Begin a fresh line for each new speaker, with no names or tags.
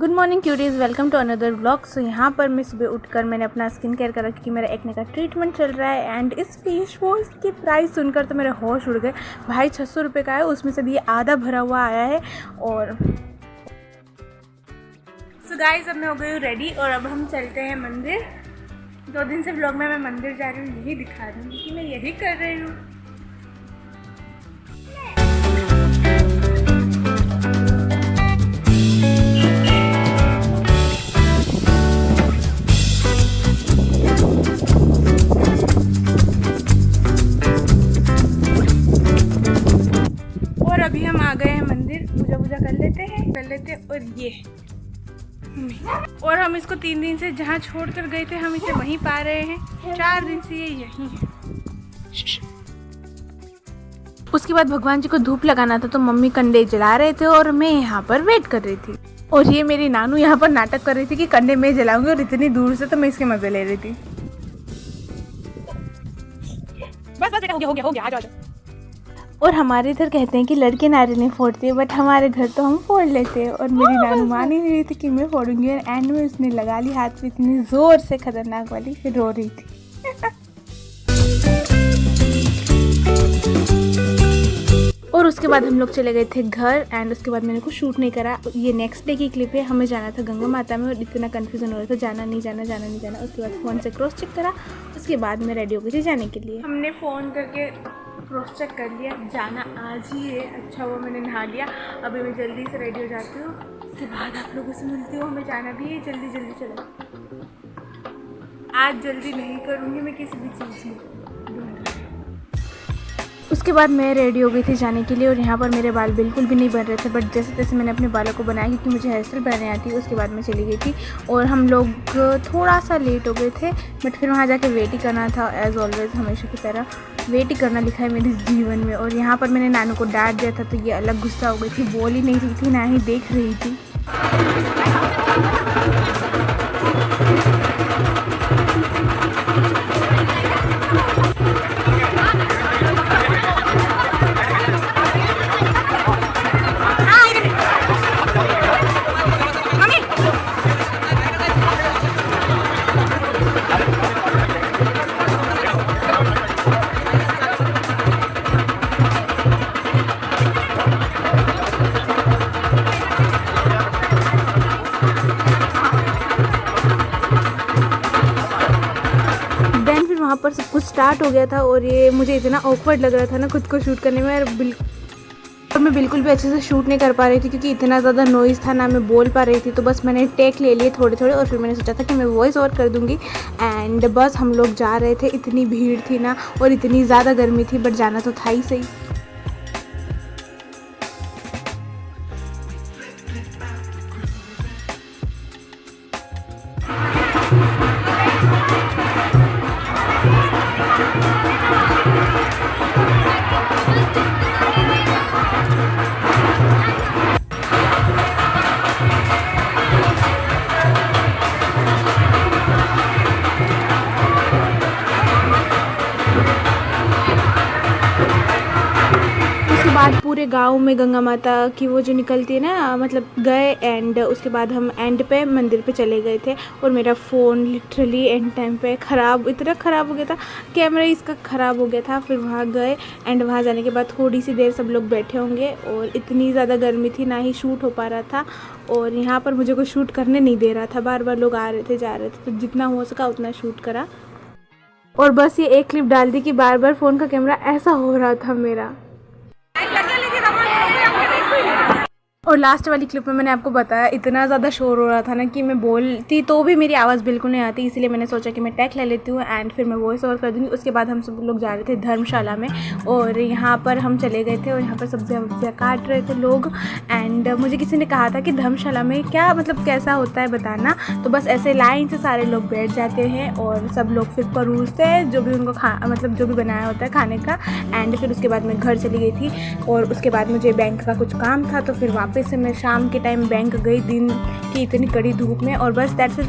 Good morning cuties, welcome to another vlog. So यहाँ पर मैं सुबह उठकर मैंने अपना स्किन केयर करा क्योंकि मेरा एक्ने का ट्रीटमेंट चल रहा है। एंड इस फेस वॉश की प्राइस सुनकर तो मेरे होश उड़ गए। भाई 600 रुपये का है, उसमें से भी आधा भरा हुआ आया है। और सो गाइस, अब मैं हो गई हूँ रेडी और अब हम चलते हैं मंदिर। 2 दिन से व्लॉग में मैं मंदिर जा रही हूँ, यही दिखा रही हूँ कि मैं यही कर रही हूँ। अभी हम आ गए हैं मंदिर, पूजा कर लेते हैं और हम इसको 3 दिन से जहाँ छोड़कर गए थे हम इसे वहीं पा रहे हैं। 4 दिन से ये यहीं है। उसके बाद भगवान जी को धूप लगाना था तो मम्मी कंडे जला रहे थे और मैं यहाँ पर वेट कर रही थी। और ये मेरी नानू यहाँ पर नाटक कर रही थी कि कंडे मैं जलाऊंगी, और इतनी दूर से तो मैं इसके मजे ले रही थी। बस बेटा, हो गया, आ जाओ। और हमारे इधर कहते हैं कि लड़के नारियल नहीं फोड़ते हैं, बट हमारे घर तो हम फोड़ लेते हैं। और मेरी नानू मान ही नहीं रही थी कि मैं फोड़ूंगी, और एंड में उसने लगा ली हाथ में इतनी ज़ोर से, खतरनाक वाली, फिर रो रही थी। और उसके बाद हम लोग चले गए थे घर। एंड उसके बाद मैंने कुछ शूट नहीं करा। ये नेक्स्ट डे की क्लिप है। हमें जाना था गंगा माता में और इतना कन्फ्यूज़न हो रहा था, जाना नहीं जाना। उसके बाद फ़ोन से क्रॉस चेक करा, उसके बाद मैं रेडी हो गई थी जाने के लिए। हमने फ़ोन करके क्रॉस चेक कर लिया, जाना आज ही है। अच्छा हुआ मैंने नहा लिया। अभी मैं जल्दी से रेडी हो जाती हूँ, उसके बाद आप लोगों से मिलती हूँ। हमें जाना भी है, जल्दी चलो। आज जल्दी नहीं करूँगी मैं किसी भी चीज़ में। उसके बाद मैं रेडी हो गई थी जाने के लिए। और यहाँ पर मेरे बाल बिल्कुल भी नहीं बन रहे थे, बट जैसे तैसे मैंने अपने बालों को बनाया क्योंकि मुझे हेयर स्टाइल बनाने आती है। उसके बाद मैं चली गई थी और हम लोग थोड़ा सा लेट हो गए थे, बट फिर वहाँ जाके वेट ही करना था। एज़ ऑलवेज हमेशा की तरह वेट ही करना लिखा है मेरे जीवन में। और यहाँ पर मैंने नानू को डांट दिया था तो ये अलग गुस्सा हो गई थी, बोल ही नहीं रही थी, ना ही देख रही थी। वहाँ पर सब कुछ स्टार्ट हो गया था और ये मुझे इतना ऑकवर्ड लग रहा था ना खुद को शूट करने में। और मैं बिल्कुल भी अच्छे से शूट नहीं कर पा रही थी क्योंकि इतना ज़्यादा नॉइज़ था, ना मैं बोल पा रही थी। तो बस मैंने टेक ले लिए थोड़े और फिर मैंने सोचा था कि मैं वॉइस ओवर कर दूँगी। एंड बस हम लोग जा रहे थे, इतनी भीड़ थी ना और इतनी ज़्यादा गर्मी थी, बट जाना तो था ही सही। बाद पूरे गांव में गंगा माता की वो जो निकलती है ना, मतलब गए। एंड उसके बाद हम एंड पे मंदिर पे चले गए थे और मेरा फ़ोन लिटरली एंड टाइम पे इतना ख़राब हो गया था, कैमरा इसका ख़राब हो गया था। फिर वहाँ गए एंड वहाँ जाने के बाद थोड़ी सी देर सब लोग बैठे होंगे और इतनी ज़्यादा गर्मी थी, ना ही शूट हो पा रहा था। और यहाँ पर मुझे कोई शूट करने नहीं दे रहा था, बार लोग आ रहे थे जा रहे थे, तो जितना हो सका उतना शूट करा। और बस ये एक क्लिप डाल दी कि बार फ़ोन का कैमरा ऐसा हो रहा था मेरा। और लास्ट वाली क्लिप में मैंने आपको बताया इतना ज़्यादा शोर हो रहा था ना कि मैं बोलती तो भी मेरी आवाज़ बिल्कुल नहीं आती, इसलिए मैंने सोचा कि मैं टैग ले लेती हूँ एंड फिर मैं वॉइस ओवर कर दूँगी। उसके बाद हम सब लोग जा रहे थे धर्मशाला में और यहाँ पर हम चले गए थे और यहाँ पर सब्जियाँ काट रहे थे लोग। एंड मुझे किसी ने कहा था कि धर्मशाला में क्या मतलब कैसा होता है बताना। तो बस ऐसे लाइन से सारे लोग बैठ जाते हैं और सब लोग फिर परोसते हैं जो भी उनको मतलब जो भी बनाया होता है खाने का। एंड फिर उसके बाद मैं घर चली गई थी और उसके बाद मुझे बैंक का कुछ काम था, तो फिर वापस से मैं शाम के टाइम बैंक गई दिन की इतनी कड़ी धूप में। और बस दैट्स इट।